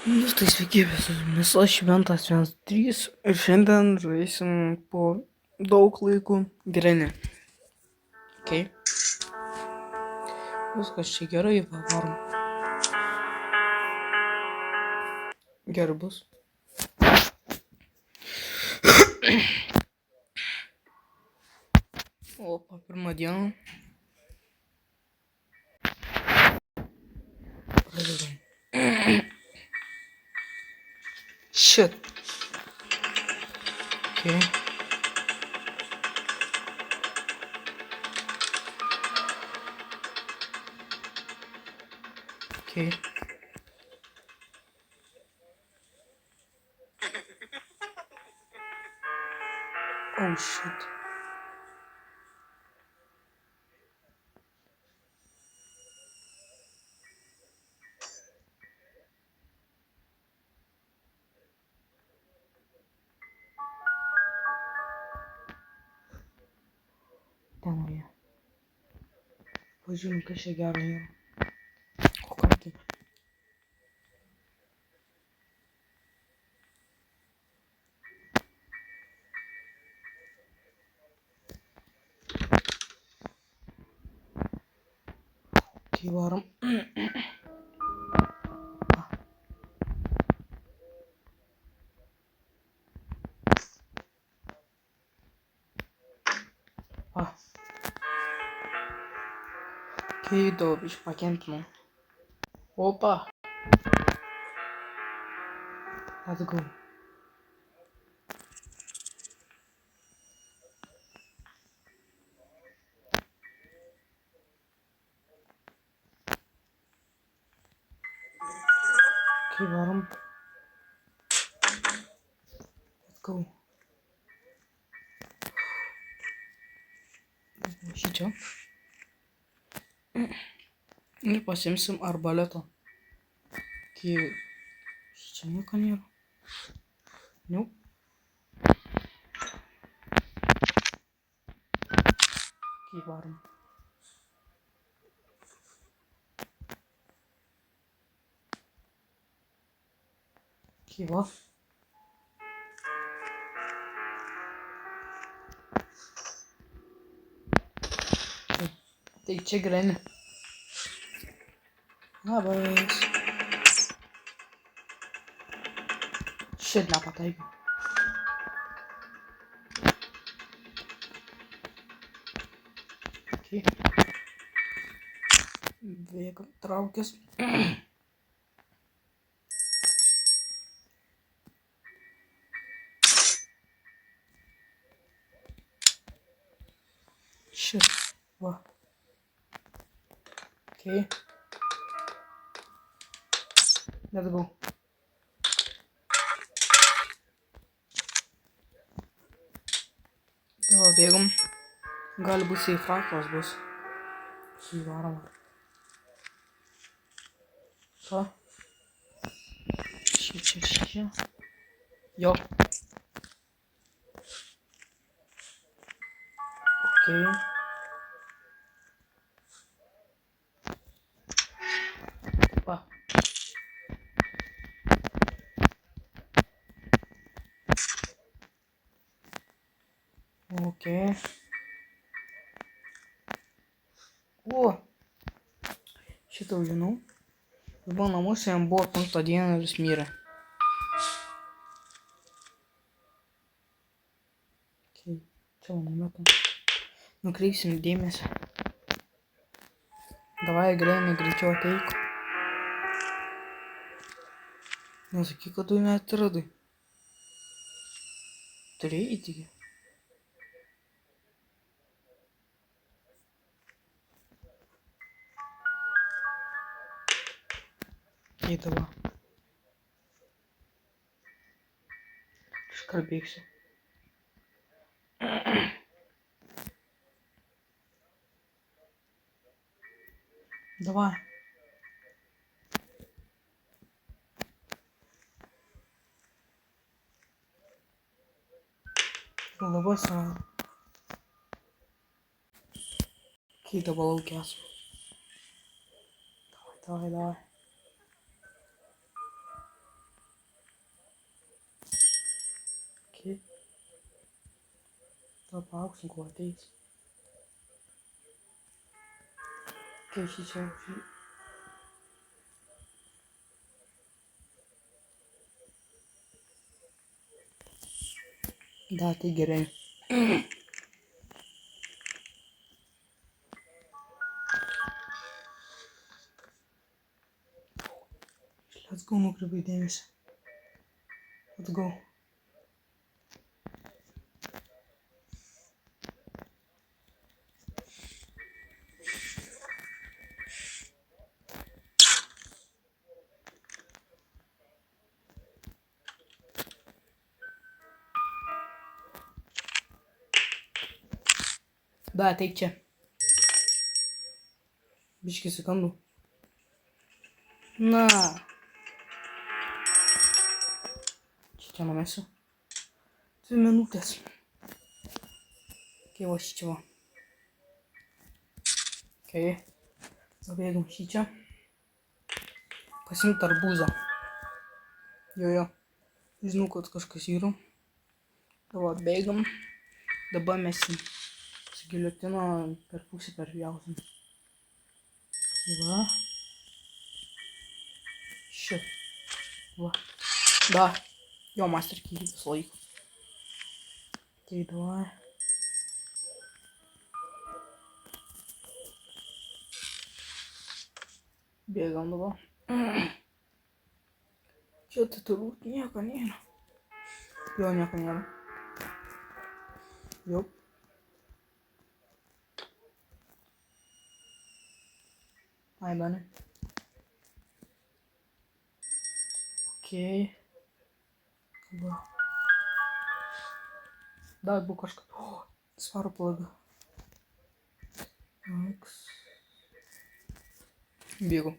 Nu, tai sveiki visus, mes aš Šventas 1-3 ir šiandien žaisim po daug laikų grenį. Ok? Viskas čia gerai, pavarom. Gerai bus. Opa, pirmą dieną. Pradedam. Shit. Ok. Ok. Oh shit. Ten jie. Pažiūrim, kas čia gero yra. O ką tai? Tai varom. Ok, dobiš, pakentinau. Opa. Let's go. Ok, varom. Let's go. Šičia. Ir pasimsim arbaletą. Kai čia nieko nėra. Niau. Kai varom. Kai va. Tai čia grenį. Labas. Šit nepataikiau. Okay. Bėgam, traukės. Šit. Va. Okay. Let's go. Dabar bėgam. Gali būt safe raklas bus. Įvarom. Va. Čia. Jo. Okay. Va. Okay. O. Šitą žinau. Jis buvo namuose, jam buvo 5 dieną ir jis mirė. Okay. Čia numetam. Nukreipsim dėmesį. Davai, greitai, greičiau ateik. Nesakyk, kad tu neatradai. Turėjai tik. Eidavo. Iškart bėgsiu. Давай. Labai savo. Kai dabar laukės. Davai. Okei. Tada palauksim, kol ateis. Okei, šį čia. Da, tai gerai. Let's go, nukreipai dėmesį. Let's go. Da, ateik čia. Biškį sekundų. Na. Čia numesiu. 2 minutės. Okei, va šį čia va. Okei. Pabėgam šį čia. Pasimt arbūzą. Jo. Žinau, kad kažkas yra. Dabar bėgam. Dabar mes su giliotino per pusę perpjausim. Tai va. Šit. Va. Da. Jo, master key visą laiką. Tai давай. Bėgam dabar. Čia tai turbūt nieko nėra. Jo, nieko nėra. Jau. Ai, bane. Okei. Va. Dar buvo kažką. O, svaro plagą. X. Bėgu.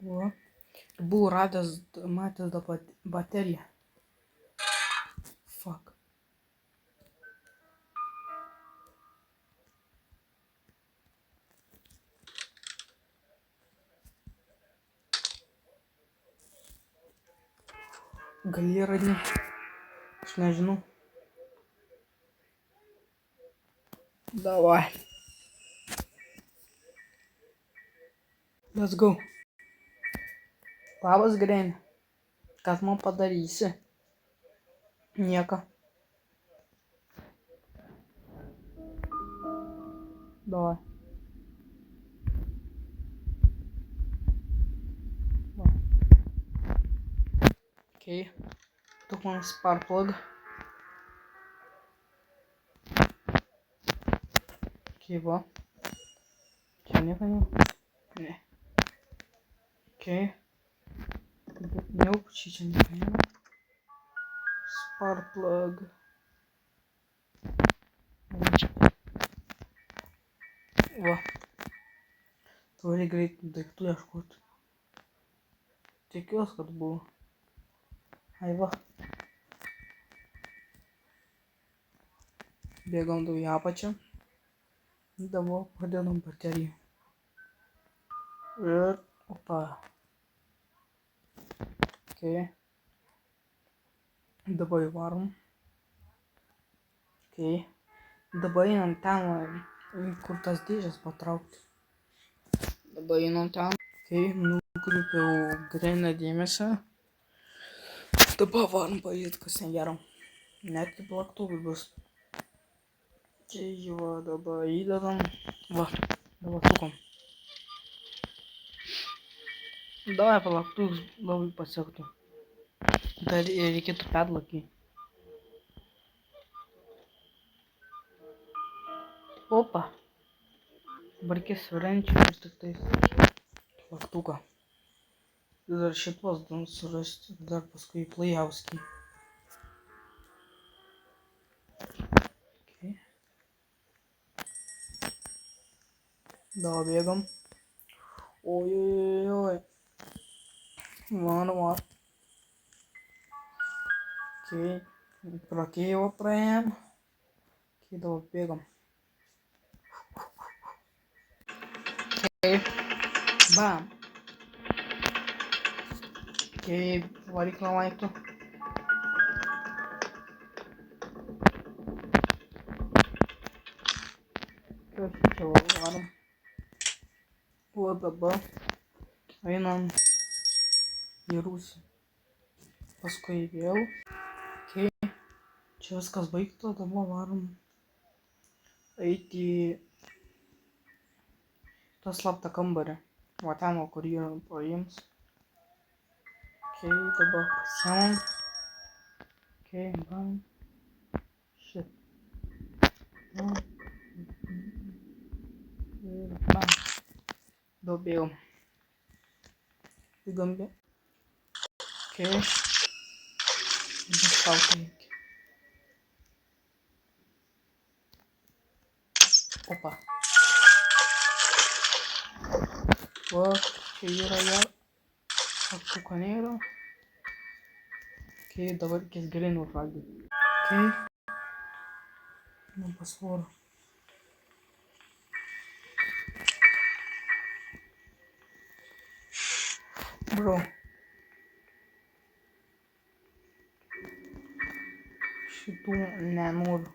Va. Buvau radęs, matęs tą bateriją. Fuck. Gali radinį. Aš nežinau. Davai. Let's go. Labas, Grenė. Kas man padarysi? Nieko. Davai. Va. Okei. Tu man spark plug. Okei, va. Čia nieko nėra? Ne. Okei. Nope, čia nieko nėra. Spark plug. Va. Turi greit daiktų ieškoti. Tikiuosi, kad buvo. Ai va. Bėgam daug į apačią. Dabar padedam bateriją. Ir opa. Okei. Dabar įvarom. Okei. Dabar einam ten, kur tas dėžės patraukti. Dabar einam ten. Okei, nukreipiau Grenę dėmesį. Dabar varom pažiūrėti, kas ten gero. Net į plaktuvai bus. Okei, va, dabar įdedam. Va, dabar sukom. Davai palaktuvus labai pasiektų. Dar reikėtų pedlakį. Opa. Dabar reikės svirenčių ir tik tais plaktuką. Dar šitos surasti, dar paskui plajauskį. Okay. Dabar bėgam. Oi. Var. Okei. Prakei jau praėjom. Okei, dabar bėgam. Okei. Bam. Okei, variklą laiptų. Kas čia varom. O dabar einam į Rūsį. Paskui vėl. Okei, čia viskas baigta, dabar varom eiti į tą slaptą kambarį. Va ten, kur jį paims. Okei, dabar pasiemam. Okei, bam. Shit. Bam. Ir bam. Dobėjau. Įgambė. Okei. Nušauti reikia. Opa. Va, čia yra jau apsuko nėra. Okei, dabar reikės giliai nužvalgyti. Okei. Nu, pasvoro. Bro. Šitų nenoriu.